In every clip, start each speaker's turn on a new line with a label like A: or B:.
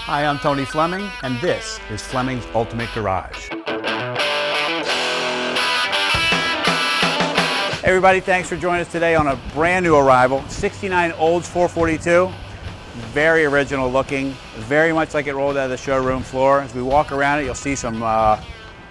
A: Hi, I'm Tony Fleming, and this is Fleming's Ultimate Garage. Hey everybody, thanks for joining us today on a brand new arrival, 69 Olds 442. Very original looking, very much like it rolled out of the showroom floor. As we walk around it, you'll see some, I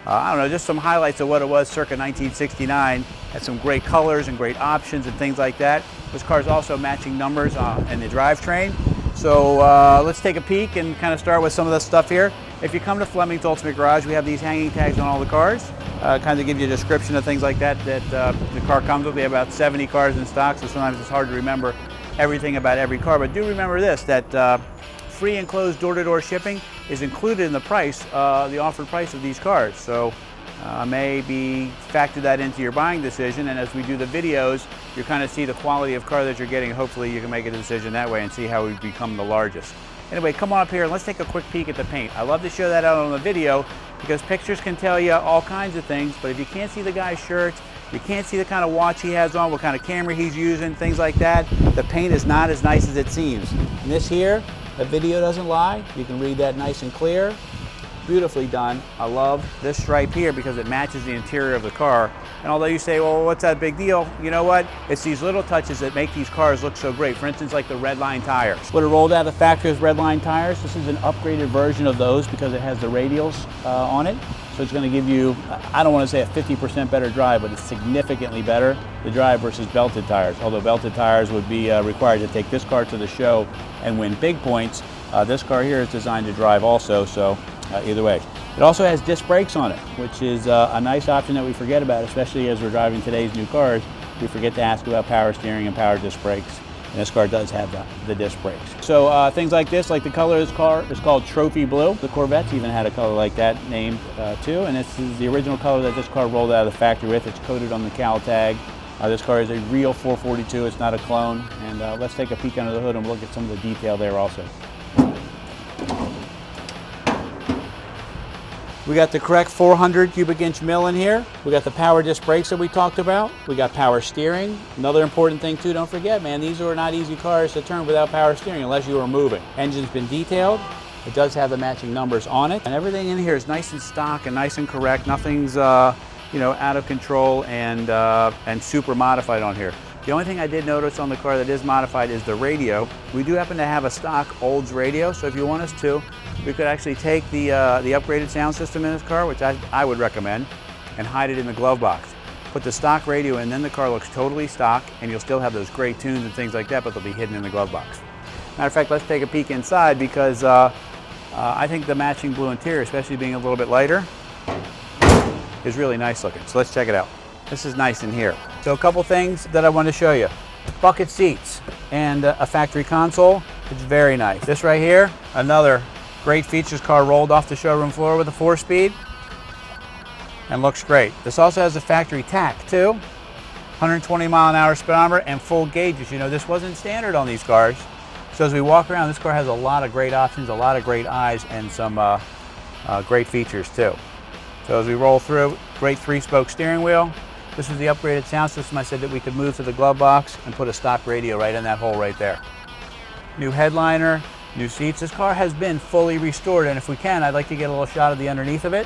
A: don't know, just some highlights of what it was circa 1969. Had some great colors and great options and things like that. This car's also matching numbers in the drivetrain. So let's take a peek and kind of start with some of the stuff here. If you come to Fleming's Ultimate Garage, we have these hanging tags on all the cars. Kind of give you a description of things like that the car comes with. We have about 70 cars in stock, so sometimes it's hard to remember everything about every car. But do remember this, that free enclosed door-to-door shipping is included in the price, the offered price of these cars. So maybe factor that into your buying decision, and as we do the videos, you kind of see the quality of car that you're getting. Hopefully you can make a decision that way and see how we've become the largest. Anyway, come on up here and let's take a quick peek at the paint. I love to show that out on the video because pictures can tell you all kinds of things, but if you can't see the guy's shirt, you can't see the kind of watch he has on, what kind of camera he's using, things like that, the paint is not as nice as it seems. And this here, the video doesn't lie. You can read that nice and clear. Beautifully done. I love this stripe here because it matches the interior of the car. And although you say, well, what's that big deal? You know what? It's these little touches that make these cars look so great. For instance, like the redline tires. What it rolled out of the factory is redline tires. This is an upgraded version of those because it has the radials on it. So it's going to give you, I don't want to say a 50% better drive, but it's significantly better, the drive versus belted tires. Although belted tires would be required to take this car to the show and win big points. This car here is designed to drive also, so either way. It also has disc brakes on it, which is a nice option that we forget about, especially as we're driving today's new cars. We forget to ask about power steering and power disc brakes, and this car does have the disc brakes. So things like this, like the color of this car is called Trophy Blue. The Corvettes even had a color like that named too, and this is the original color that this car rolled out of the factory with. It's coated on the cowl tag. This car is a real 442, it's not a clone, and let's take a peek under the hood and look at some of the detail there also. We got the correct 400 cubic inch mill in here. We got the power disc brakes that we talked about. We got power steering. Another important thing too, don't forget, man, these are not easy cars to turn without power steering unless you are moving. Engine's been detailed. It does have the matching numbers on it. And everything in here is nice and stock and nice and correct. Nothing's you know, out of control and super modified on here. The only thing I did notice on the car that is modified is the radio. We do happen to have a stock Olds radio, so if you want us to, we could actually take the upgraded sound system in this car, which I would recommend, and hide it in the glove box. Put the stock radio in, then the car looks totally stock, and you'll still have those great tunes and things like that, but they'll be hidden in the glove box. Matter of fact, let's take a peek inside because I think the matching blue interior, especially being a little bit lighter, is really nice looking. So let's check it out. This is nice in here. So a couple things that I want to show you. Bucket seats and a factory console. It's very nice. This right here, another great features. Car rolled off the showroom floor with a 4-speed and looks great. This also has a factory tack too. 120 mile an hour speedometer and full gauges. You know, this wasn't standard on these cars. So as we walk around, this car has a lot of great options, a lot of great eyes, and some great features too. So as we roll through, great 3-spoke steering wheel. This is the upgraded sound system. I said that we could move to the glove box and put a stock radio right in that hole right there. New headliner, new seats. This car has been fully restored, and if we can, I'd like to get a little shot of the underneath of it,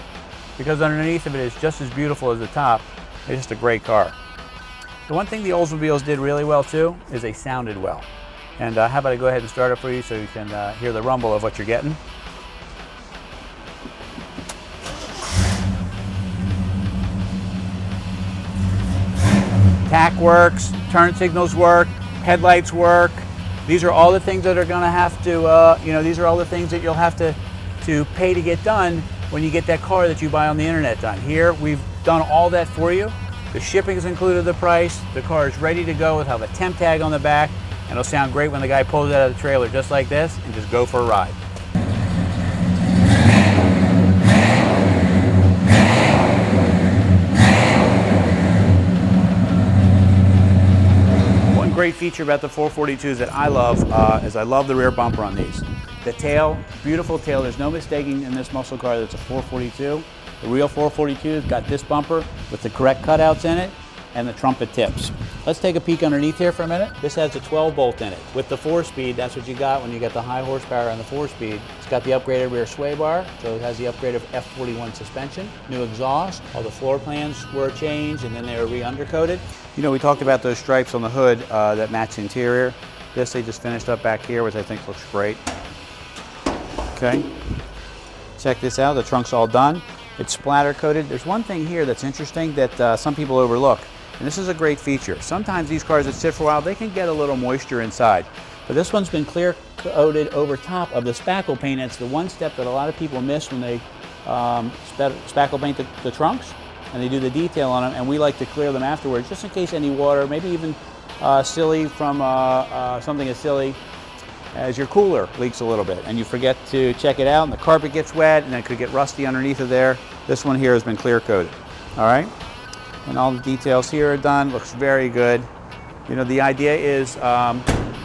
A: because underneath of it is just as beautiful as the top. It's just a great car. The one thing the Oldsmobiles did really well too is they sounded well. And how about I go ahead and start it for you so you can hear the rumble of what you're getting. Tack works, turn signals work, headlights work. These are all the things that are going to have to, you know, these are all the things that you'll have to pay to get done when you get that car that you buy on the internet done. Here, we've done all that for you. The shipping is included in the price. The car is ready to go. It'll have a temp tag on the back, and it'll sound great when the guy pulls it out of the trailer just like this and just go for a ride. Great feature about the 442s that I love is I love the rear bumper on these. The tail, beautiful tail. There's no mistaking in this muscle car that it's a 442. The real 442's got this bumper with the correct cutouts in it. and the trumpet tips. Let's take a peek underneath here for a minute. This has a 12 bolt in it. With the 4-speed, that's what you got when you get the high horsepower on the 4-speed. It's got the upgraded rear sway bar, so it has the upgraded F41 suspension, new exhaust. All the floor plans were changed and then they were re-undercoated. You know, we talked about those stripes on the hood that match the interior. This they just finished up back here, which I think looks great. Okay, check this out, the trunk's all done. It's splatter coated. There's one thing here that's interesting that some people overlook, and this is a great feature. Sometimes these cars that sit for a while, they can get a little moisture inside, but this one's been clear coated over top of the spackle paint. It's the one step that a lot of people miss when they spackle paint the trunks, and they do the detail on them, and we like to clear them afterwards, just in case any water, maybe even silly from something as silly as your cooler leaks a little bit and you forget to check it out and the carpet gets wet and it could get rusty underneath of there. This one here has been clear coated. All right, and all the details here are done. Looks very good. You know, the idea is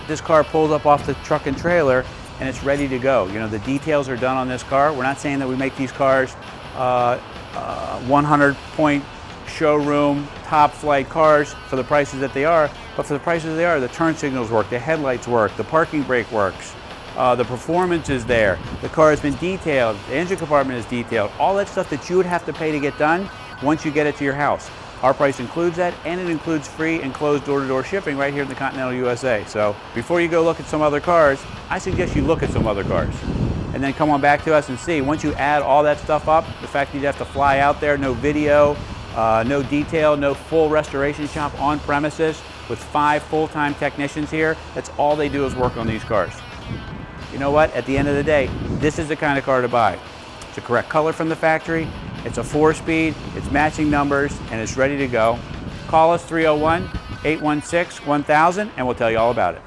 A: this car pulls up off the truck and trailer and it's ready to go. You know, the details are done on this car. We're not saying that we make these cars 100-point showroom top flight cars for the prices that they are, but for the prices they are, the turn signals work, the headlights work, the parking brake works, the performance is there, the car has been detailed, the engine compartment is detailed, all that stuff that you would have to pay to get done once you get it to your house. Our price includes that, and it includes free and closed door-to-door shipping right here in the continental USA. So before you go look at some other cars, I suggest you look at some other cars and then come on back to us and see. Once you add all that stuff up, the fact that you have to fly out there, no video, no detail, no full restoration shop on premises with 5 full-time technicians here, that's all they do is work on these cars. You know what? At the end of the day, this is the kind of car to buy. It's a correct color from the factory, it's a 4-speed, it's matching numbers, and it's ready to go. Call us 301-816-1000 and we'll tell you all about it.